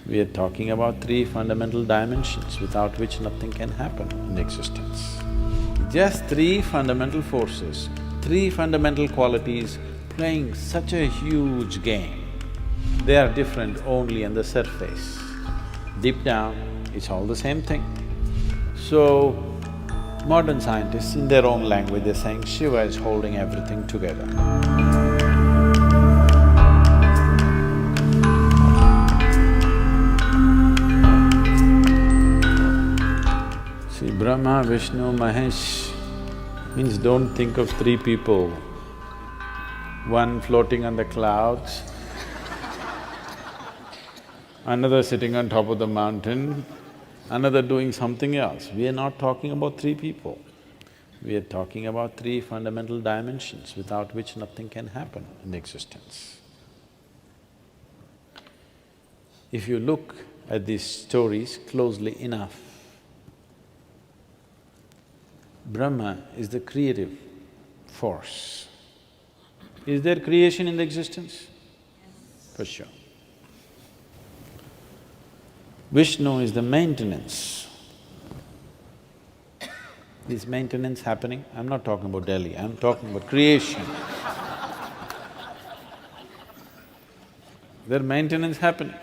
We are talking about three fundamental dimensions without which nothing can happen in existence. Just three fundamental forces, three fundamental qualities playing such a huge game. They are different only on the surface. Deep down, it's all the same thing. So, modern scientists, in their own language, they're saying Shiva is holding everything together. See, Brahma, Vishnu, Mahesh means don't think of three people, one floating on the clouds, another sitting on top of the mountain, another doing something else. We are not talking about three people. We are talking about three fundamental dimensions without which nothing can happen in existence. If you look at these stories closely enough, Brahma is the creative force. Is there creation in the existence? For sure. Vishnu is the maintenance. Is maintenance happening? I'm not talking about Delhi, I'm talking about creation. There maintenance happening.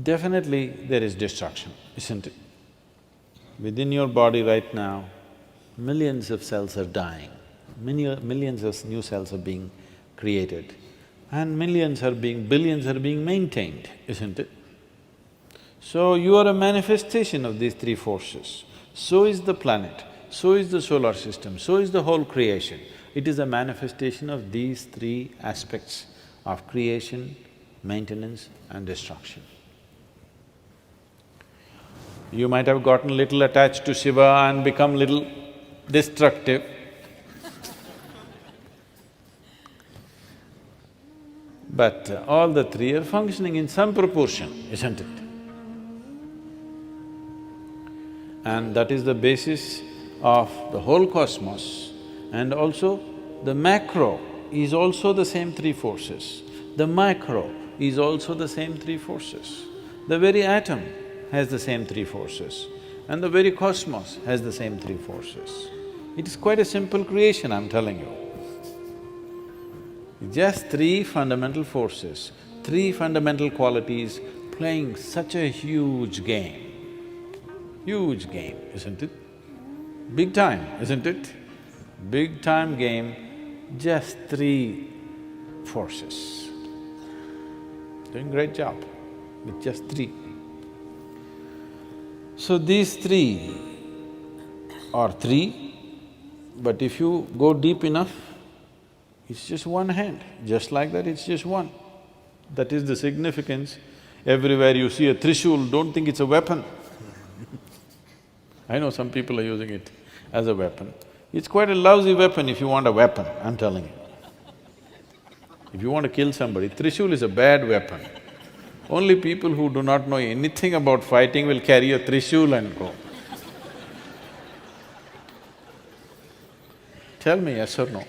Definitely there is destruction, isn't it? Within your body right now, millions of cells are dying, millions of new cells are being created, and billions are being maintained, isn't it? So you are a manifestation of these three forces. So is the planet, so is the solar system, so is the whole creation. It is a manifestation of these three aspects of creation, maintenance and destruction. You might have gotten little attached to Shiva and become little destructive. But all the three are functioning in some proportion, isn't it? And that is the basis of the whole cosmos. And also, the macro is also the same three forces. The micro is also the same three forces. The very atom has the same three forces, and the very cosmos has the same three forces. It is quite a simple creation, I'm telling you. Just three fundamental forces, three fundamental qualities playing such a huge game. Huge game, isn't it? Big time, isn't it? Big time game, just three forces. Doing great job with just three. So these three are three, but if you go deep enough, it's just one hand, just like that it's just one. That is the significance. Everywhere you see a trishul, don't think it's a weapon. I know some people are using it as a weapon. It's quite a lousy weapon if you want a weapon, I'm telling you. If you want to kill somebody, trishul is a bad weapon. Only people who do not know anything about fighting will carry a trishul and go. Tell me yes or no?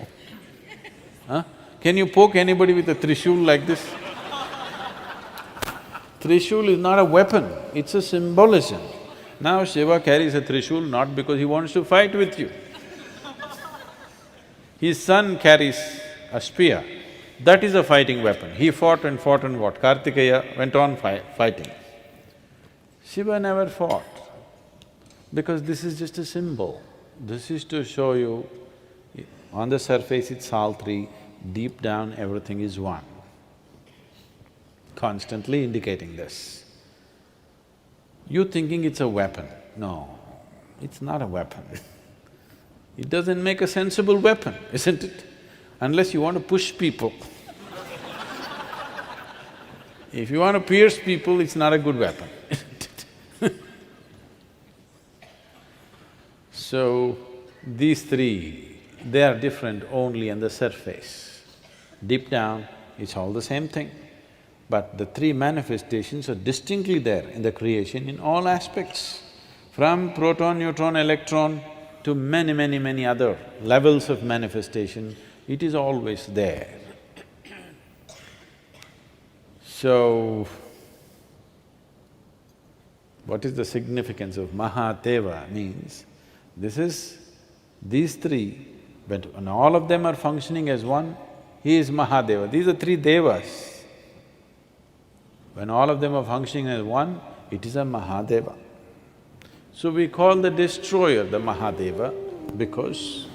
Huh? Can you poke anybody with a trishul like this? Trishul is not a weapon, it's a symbolism. Now Shiva carries a trishul not because he wants to fight with you. His son carries a spear. That is a fighting weapon. He fought and what? Kartikeya went on fighting. Shiva never fought, because this is just a symbol. This is to show you, on the surface it's all three, deep down everything is one. Constantly indicating this. You thinking it's a weapon. No, it's not a weapon. It doesn't make a sensible weapon, isn't it? Unless you want to push people. If you want to pierce people, it's not a good weapon, isn't it? So, these three, they are different only on the surface. Deep down, it's all the same thing. But the three manifestations are distinctly there in the creation in all aspects. From proton, neutron, electron to many other levels of manifestation, it is always there. So, what is the significance of Mahadeva means, these three, when all of them are functioning as one, he is Mahadeva. These are three devas. When all of them are functioning as one, it is a Mahadeva. So we call the destroyer the Mahadeva because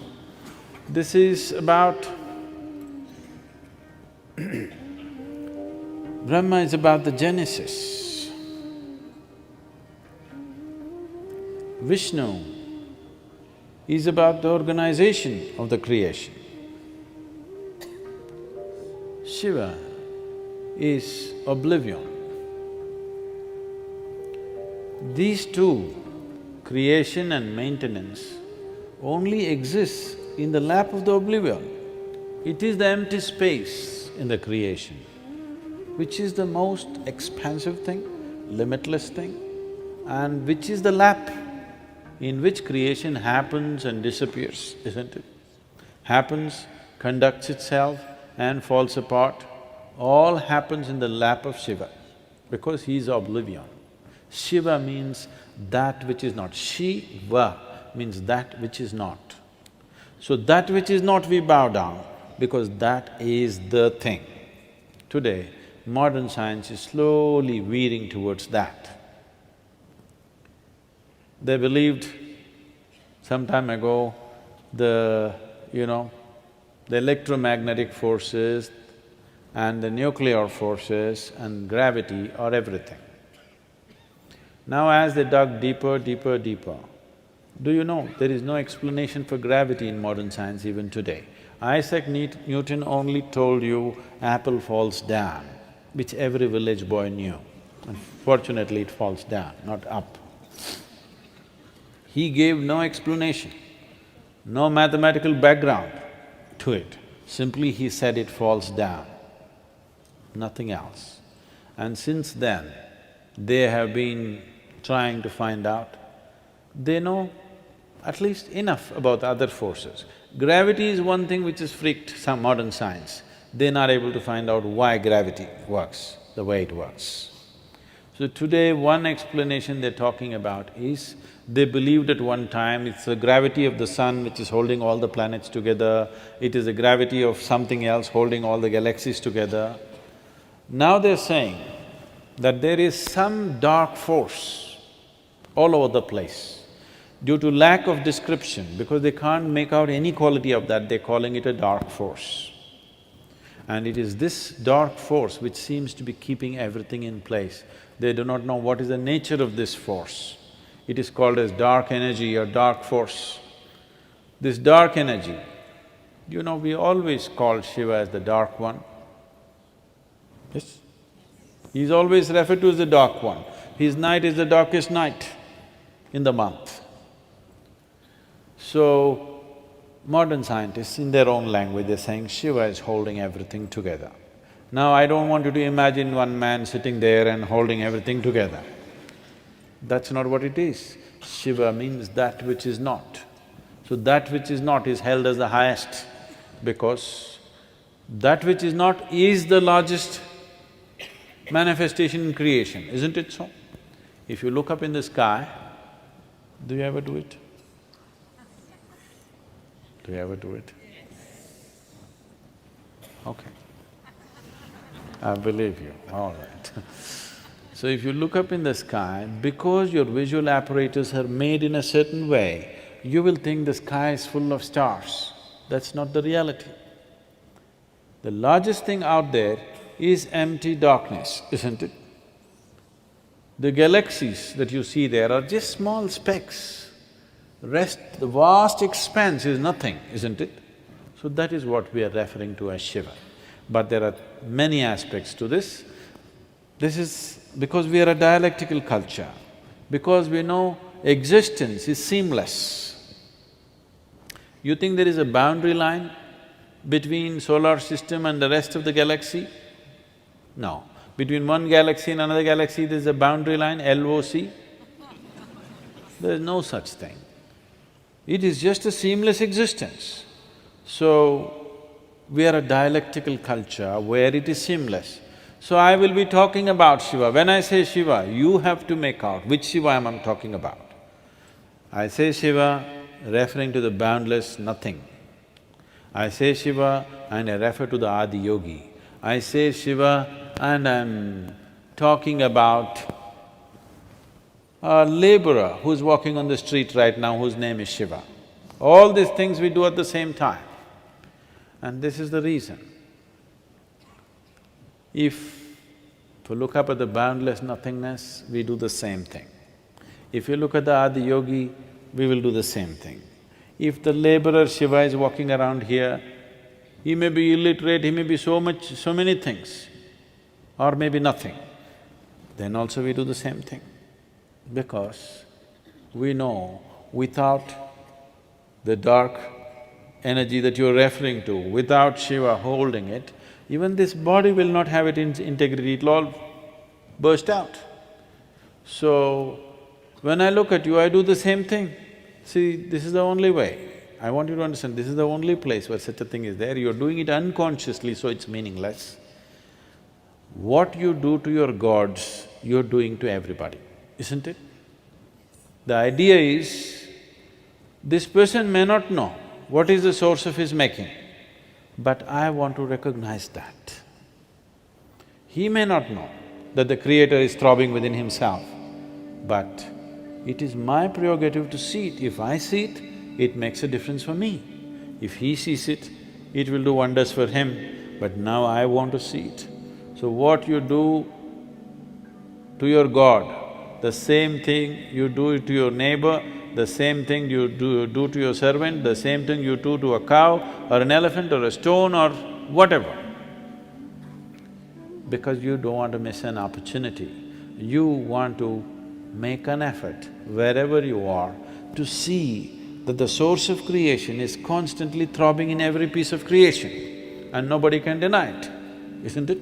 this is about… Brahma is about the genesis. Vishnu is about the organization of the creation. Shiva is oblivion. These two, creation and maintenance, only exist in the lap of the oblivion. It is the empty space in the creation, which is the most expansive thing, limitless thing, and which is the lap in which creation happens and disappears, isn't it? Happens, conducts itself and falls apart, all happens in the lap of Shiva, because he is oblivion. Shiva means that which is not. Shiva means that which is not. So that which is not we bow down, because that is the thing. Today, modern science is slowly veering towards that. They believed some time ago the electromagnetic forces and the nuclear forces and gravity are everything. Now as they dug deeper, deeper, deeper, do you know there is no explanation for gravity in modern science even today? Isaac Newton only told you apple falls down, which every village boy knew. Unfortunately, it falls down, not up. He gave no explanation, no mathematical background to it. Simply he said it falls down, nothing else. And since then, they have been trying to find out. They know at least enough about the other forces. Gravity is one thing which has freaked some modern science. They're not able to find out why gravity works the way it works. So today, one explanation they're talking about is, they believed at one time it's the gravity of the sun which is holding all the planets together, it is the gravity of something else holding all the galaxies together. Now they're saying that there is some dark force all over the place. Due to lack of description, because they can't make out any quality of that, they're calling it a dark force. And it is this dark force which seems to be keeping everything in place. They do not know what is the nature of this force. It is called as dark energy or dark force. This dark energy, we always call Shiva as the dark one. Yes? He's always referred to as the dark one. His night is the darkest night in the month. So, modern scientists, in their own language, they're saying Shiva is holding everything together. Now, I don't want you to imagine one man sitting there and holding everything together. That's not what it is. Shiva means that which is not. So that which is not is held as the highest, because that which is not is the largest manifestation in creation, isn't it so? If you look up in the sky, do you ever do it? Do you ever do it? Okay. I believe you, all right. So if you look up in the sky, because your visual apparatus are made in a certain way, you will think the sky is full of stars. That's not the reality. The largest thing out there is empty darkness, isn't it? The galaxies that you see there are just small specks. Rest, the vast expanse is nothing, isn't it? So that is what we are referring to as Shiva. But there are many aspects to this. This is because we are a dialectical culture, because we know existence is seamless. You think there is a boundary line between solar system and the rest of the galaxy? No. Between one galaxy and another galaxy, there's a boundary line, LOC? There's no such thing. It is just a seamless existence. So, we are a dialectical culture where it is seamless. So I will be talking about Shiva. When I say Shiva, you have to make out which Shiva am I talking about. I say Shiva referring to the boundless nothing. I say Shiva and I refer to the Adi Yogi. I say Shiva and I'm talking about a laborer who's walking on the street right now whose name is Shiva. All these things we do at the same time. And this is the reason. If you look up at the boundless nothingness, we do the same thing. If you look at the Adi Yogi, we will do the same thing. If the laborer Shiva is walking around here, he may be illiterate, he may be so many things, or maybe nothing, then also we do the same thing. Because we know without the dark energy that you're referring to, without Shiva holding it, even this body will not have its integrity, it'll all burst out. So, when I look at you, I do the same thing. See, this is the only way. I want you to understand, this is the only place where such a thing is there. You're doing it unconsciously, so it's meaningless. What you do to your gods, you're doing to everybody, isn't it? The idea is, this person may not know what is the source of his making, but I want to recognize that. He may not know that the Creator is throbbing within himself, but it is my prerogative to see it. If I see it, it makes a difference for me. If he sees it, it will do wonders for him, but now I want to see it. So what you do to your God, the same thing you do it to your neighbor, the same thing you do to your servant, the same thing you do to a cow or an elephant or a stone or whatever. Because you don't want to miss an opportunity. You want to make an effort wherever you are to see that the source of creation is constantly throbbing in every piece of creation and nobody can deny it, isn't it?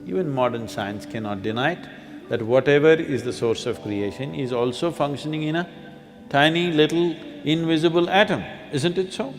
Even modern science cannot deny it, that whatever is the source of creation is also functioning in a tiny little invisible atom, isn't it so?